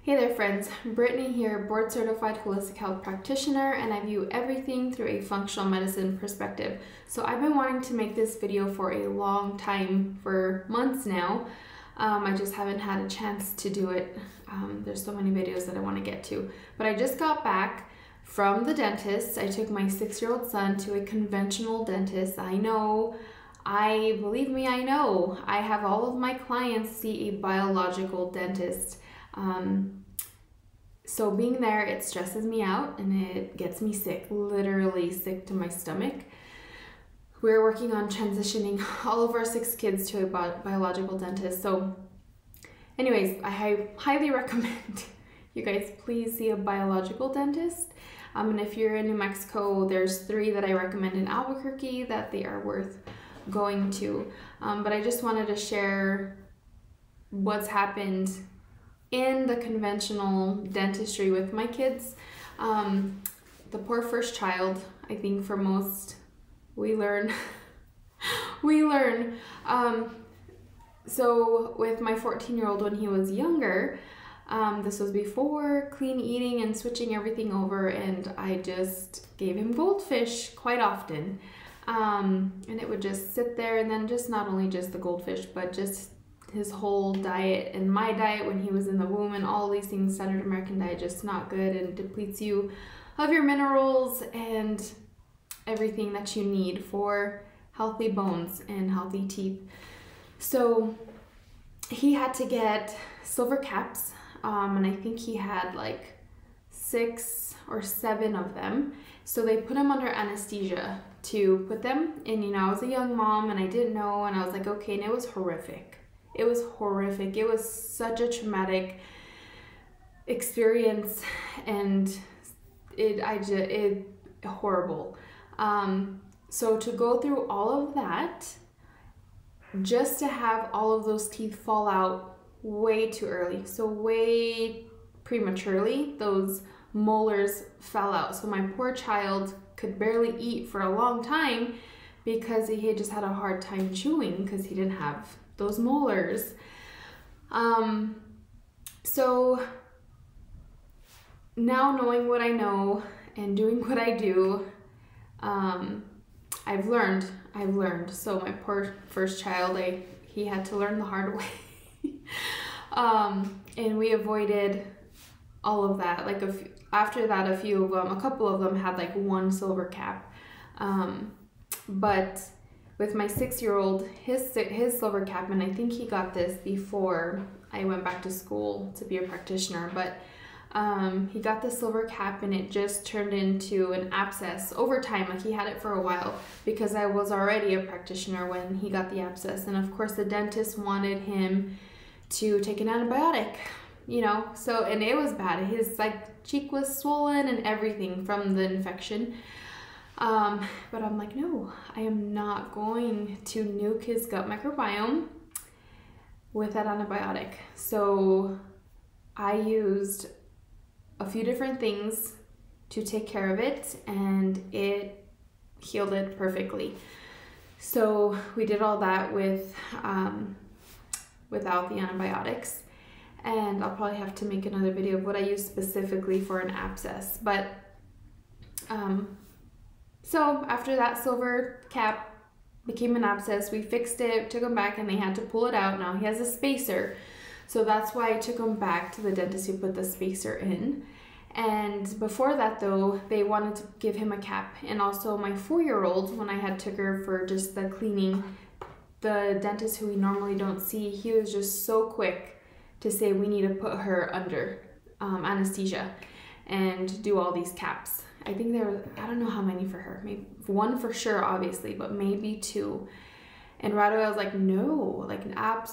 Hey there friends, Brittany here, board certified holistic health practitioner, and I view everything through a functional medicine perspective. So I've been wanting to make this video for a long time, for months now. I just haven't had a chance to do it. There's so many videos that I want to get to. But I just got back from the dentist. I took my 6-year-old son to a conventional dentist. I know. Believe me, I know. I have all of my clients see a biological dentist. So being there, it stresses me out and it gets me sick, literally sick to my stomach. We're working on transitioning all of our 6 kids to a biological dentist. So anyways, I highly recommend you guys please see a biological dentist. And if you're in New Mexico, there's 3 that I recommend in Albuquerque that they are worth going to. But I just wanted to share what's happened in the conventional dentistry with my kids. The poor first child, I think for most, we learn. So with my 14-year-old when he was younger, this was before clean eating and switching everything over, and I just gave him goldfish quite often. And it would just sit there, and then just not only just the goldfish, but just his whole diet and my diet when he was in the womb and all these things. Standard American diet, just not good and depletes you of your minerals and everything that you need for healthy bones and healthy teeth. So he had to get silver caps, and I think he had like 6 or 7 of them. So they put him under anesthesia to put them in. You know, I was a young mom and I didn't know, and I was like, okay, and it was horrific. It was horrific. It was such a traumatic experience, and it horrible. So to go through all of that, just to have all of those teeth fall out way too early, so way prematurely, those molars fell out. So my poor child could barely eat for a long time because he had just had a hard time chewing because he didn't have those molars. So now knowing what I know and doing what I do, I've learned. So my poor first child, he had to learn the hard way. And we avoided all of that. Like after that, a couple of them had like 1 silver cap. But with my 6-year-old, his silver cap, and I think he got this before I went back to school to be a practitioner, but he got the silver cap and it just turned into an abscess over time. Like he had it for a while because I was already a practitioner when he got the abscess. And of course the dentist wanted him to take an antibiotic, you know, so, and it was bad. His like cheek was swollen and everything from the infection. But I'm like, no, I am not going to nuke his gut microbiome with that antibiotic. So I used a few different things to take care of it, and it healed it perfectly. So we did all that with without the antibiotics, and I'll probably have to make another video of what I use specifically for an abscess. But so after that silver cap became an abscess, we fixed it, took him back, and they had to pull it out. Now he has a spacer. So that's why I took him back to the dentist who put the spacer in. And before that though, they wanted to give him a cap. And also my 4-year-old, when I had took her for just the cleaning, the dentist who we normally don't see, he was just so quick to say we need to put her under anesthesia and do all these caps. I think there was, I don't know how many for her, maybe 1 for sure, obviously, but maybe 2. And right away I was like, no, like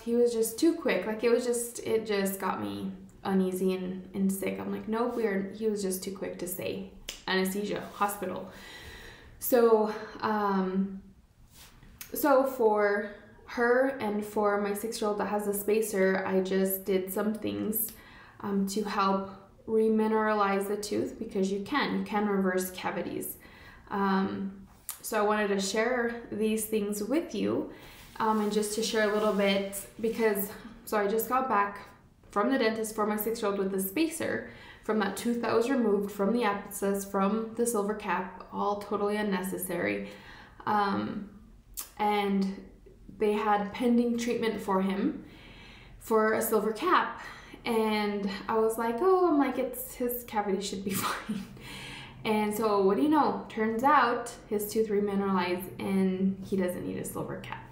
he was just too quick. Like it just got me uneasy and sick. I'm like, nope, he was just too quick to say anesthesia, hospital. So, so for her and for my 6-year-old that has a spacer, I just did some things to help remineralize the tooth, because you can reverse cavities. So I wanted to share these things with you, and just to share a little bit, because so I just got back from the dentist for my 6-year-old with a spacer from that tooth that was removed, from the abscess, from the silver cap, all totally unnecessary. And they had pending treatment for him for a silver cap. And I was like, oh, I'm like, his cavity should be fine. And so what do you know? Turns out his tooth remineralized and he doesn't need a silver cap.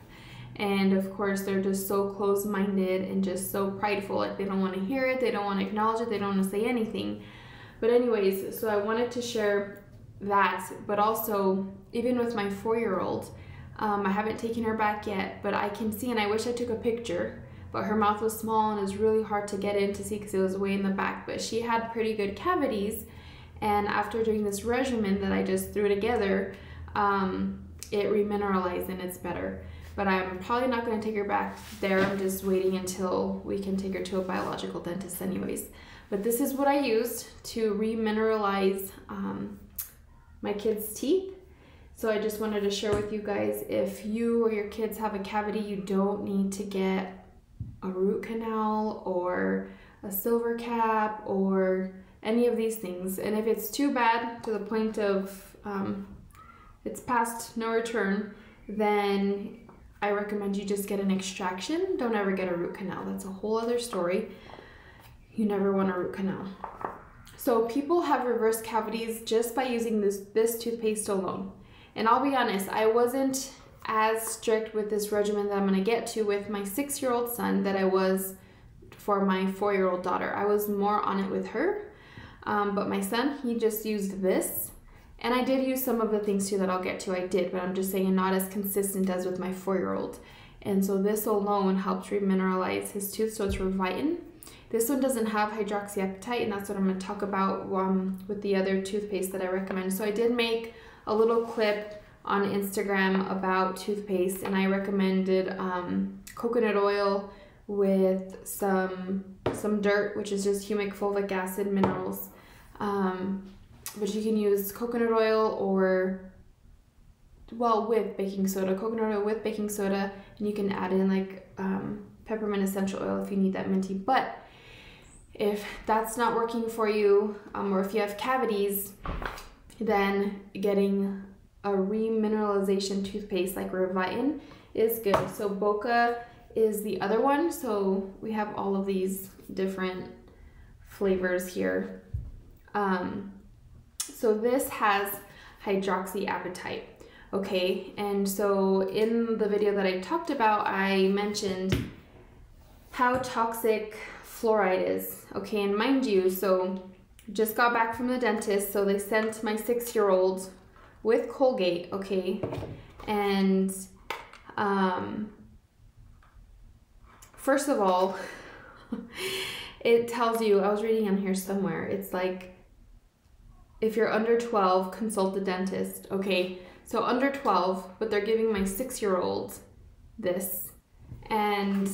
And of course, they're just so close-minded and just so prideful. Like, they don't want to hear it, they don't want to acknowledge it, they don't want to say anything. But anyways, so I wanted to share that, but also even with my 4-year-old, I haven't taken her back yet, but I can see, and I wish I took a picture, but her mouth was small and it was really hard to get in to see because it was way in the back, but she had pretty good cavities. And after doing this regimen that I just threw together, it remineralized and it's better. But I'm probably not going to take her back there. I'm just waiting until we can take her to a biological dentist anyways. But this is what I used to remineralize my kids' teeth. So I just wanted to share with you guys, if you or your kids have a cavity, you don't need to get a root canal or a silver cap or any of these things. And if it's too bad to the point of it's past no return, then I recommend you just get an extraction. Don't ever get a root canal. That's a whole other story. You never want a root canal. So people have reversed cavities just by using this toothpaste alone. And I'll be honest, I wasn't as strict with this regimen that I'm gonna get to with my 6-year-old son that I was for my 4-year-old daughter. I was more on it with her, but my son, he just used this. And I did use some of the things too that I'll get to, I did, but I'm just saying not as consistent as with my 4-year-old. And so this alone helps remineralize his tooth, so it's Revitin. This one doesn't have hydroxyapatite, and that's what I'm going to talk about with the other toothpaste that I recommend. So I did make a little clip on Instagram about toothpaste, and I recommended coconut oil with some dirt, which is just humic fulvic acid minerals. But you can use coconut oil or, well, with baking soda, coconut oil with baking soda, and you can add in like peppermint essential oil if you need that minty. But if that's not working for you, or if you have cavities, then getting a remineralization toothpaste like Revitin is good. So Boka is the other one. So we have all of these different flavors here. So this has hydroxyapatite, okay? And so in the video that I talked about, I mentioned how toxic fluoride is, okay? And mind you, so just got back from the dentist, so they sent my 6-year-old with Colgate, okay? And first of all, it tells you, I was reading on here somewhere, it's like, if you're under 12, consult the dentist, okay? So under 12, but they're giving my 6-year-old this. And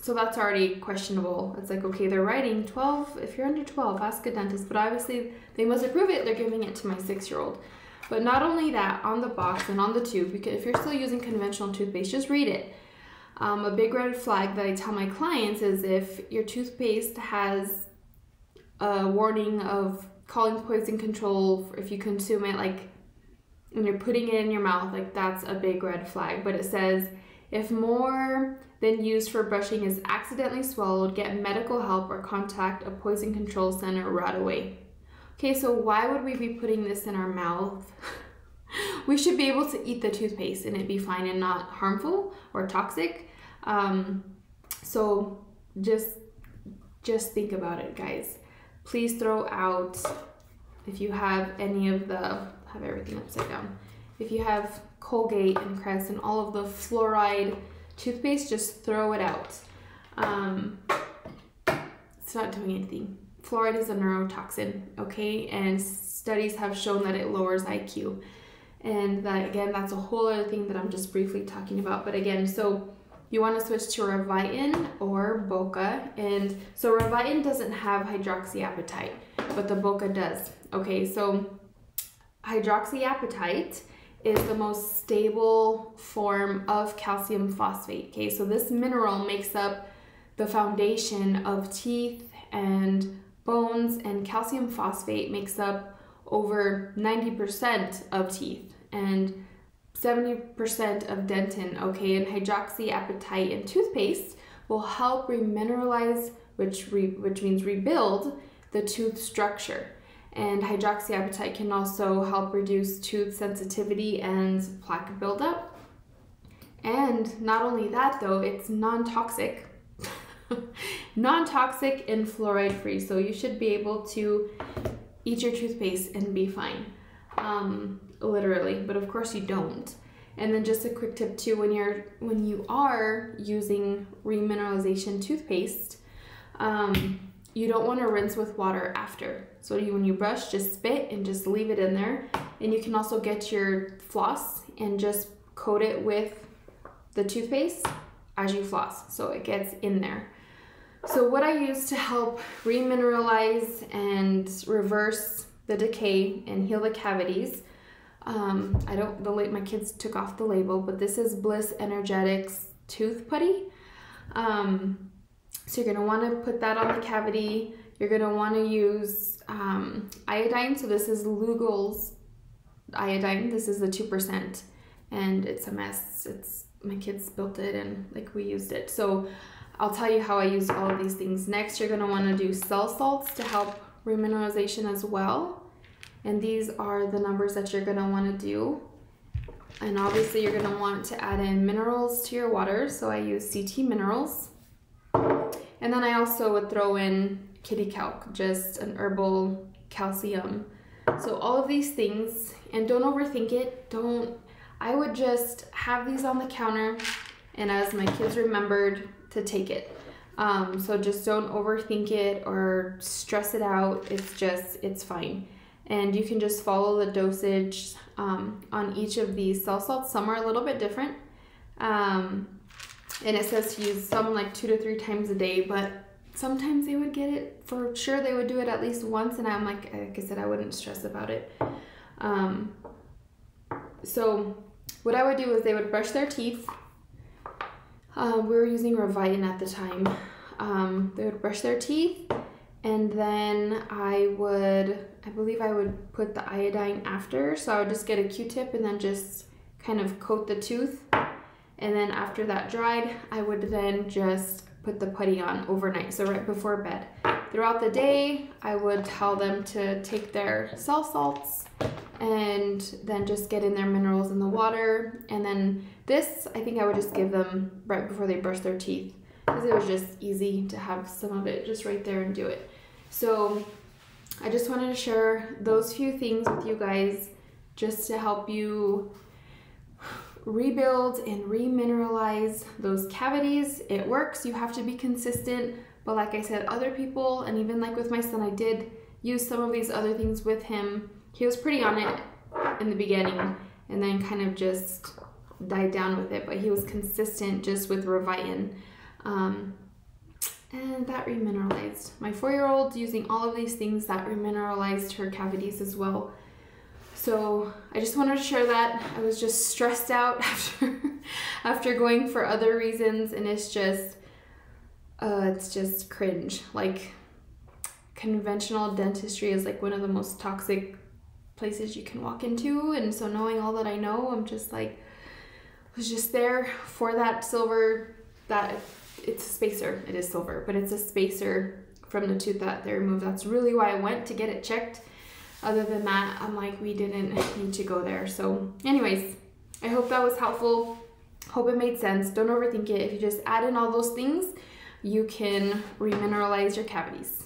so that's already questionable. It's like, okay, they're writing 12, if you're under 12, ask a dentist. But obviously they must approve it, they're giving it to my 6-year-old. But not only that, on the box and on the tube, because if you're still using conventional toothpaste, just read it. A big red flag that I tell my clients is if your toothpaste has a warning of calling poison control if you consume it, like when you're putting it in your mouth, like that's a big red flag. But it says, if more than used for brushing is accidentally swallowed, get medical help or contact a poison control center right away. Okay, so why would we be putting this in our mouth? We should be able to eat the toothpaste and it be fine and not harmful or toxic. So just think about it, guys. Please throw out, if you have any of the, have everything upside down. If you have Colgate and Crest and all of the fluoride toothpaste, just throw it out. It's not doing anything. Fluoride is a neurotoxin, okay? And studies have shown that it lowers IQ. And that, again, that's a whole other thing that I'm just briefly talking about. But again, so you want to switch to Revitin or Boka. And so Revitin doesn't have hydroxyapatite, but the Boka does. Okay, so hydroxyapatite is the most stable form of calcium phosphate. Okay, so this mineral makes up the foundation of teeth and bones, and calcium phosphate makes up over 90% of teeth and 70% of dentin, okay? And hydroxyapatite in toothpaste will help remineralize, which means rebuild the tooth structure. And hydroxyapatite can also help reduce tooth sensitivity and plaque buildup. And not only that though, it's non-toxic. Non-toxic and fluoride free, so you should be able to eat your toothpaste and be fine, literally, but of course you don't. And then just a quick tip too, when you are using remineralization toothpaste, you don't want to rinse with water after. So when you brush, just spit and just leave it in there. And you can also get your floss and just coat it with the toothpaste as you floss, so it gets in there. So what I use to help remineralize and reverse the decay and heal the cavities, my kids took off the label, but this is Bliss Energetics Tooth Putty. So you're gonna wanna put that on the cavity. You're gonna wanna use iodine. So this is Lugol's iodine. This is the 2%, and it's a mess. My kids built it and like we used it. So I'll tell you how I use all of these things. Next, you're gonna wanna do cell salts to help remineralization as well. And these are the numbers that you're gonna wanna do. And obviously you're gonna want to add in minerals to your water. So I use CT minerals. And then I also would throw in Kid-e-Calc, just an herbal calcium. So all of these things, and don't overthink it. I would just have these on the counter, and as my kids remembered to take it. So just don't overthink it or stress it out. It's fine. And you can just follow the dosage on each of these cell salts. Some are a little bit different. And it says to use some like 2 to 3 times a day, but sometimes they would get it, for sure they would do it at least once, and I'm like I said, I wouldn't stress about it. So what I would do is they would brush their teeth. We were using Revitin at the time. They would brush their teeth, and then I believe I would put the iodine after. So I would just get a Q-tip and then just kind of coat the tooth. And then after that dried, I would then just put the putty on overnight, so right before bed. Throughout the day, I would tell them to take their cell salts and then just get in their minerals in the water. And then this, I think I would just give them right before they brush their teeth, because it was just easy to have some of it just right there and do it. So I just wanted to share those few things with you guys just to help you rebuild and remineralize those cavities. It works. You have to be consistent, but like I said, other people, and even like with my son, I did use some of these other things with him. He was pretty on it in the beginning and then kind of just died down with it, but he was consistent just with Revitin, and that remineralized. My 4-year-old using all of these things, that remineralized her cavities as well. So I just wanted to share that. I was just stressed out after going for other reasons, and it's just cringe. Like, conventional dentistry is like one of the most toxic places you can walk into, and so knowing all that I know, I'm just like, was just there for that silver, that it's a spacer. It is silver, but it's a spacer from the tooth that they removed. That's really why I went to get it checked. Other than that, I'm like, we didn't need to go there. So anyways, I hope that was helpful. Hope it made sense. Don't overthink it. If you just add in all those things, you can remineralize your cavities.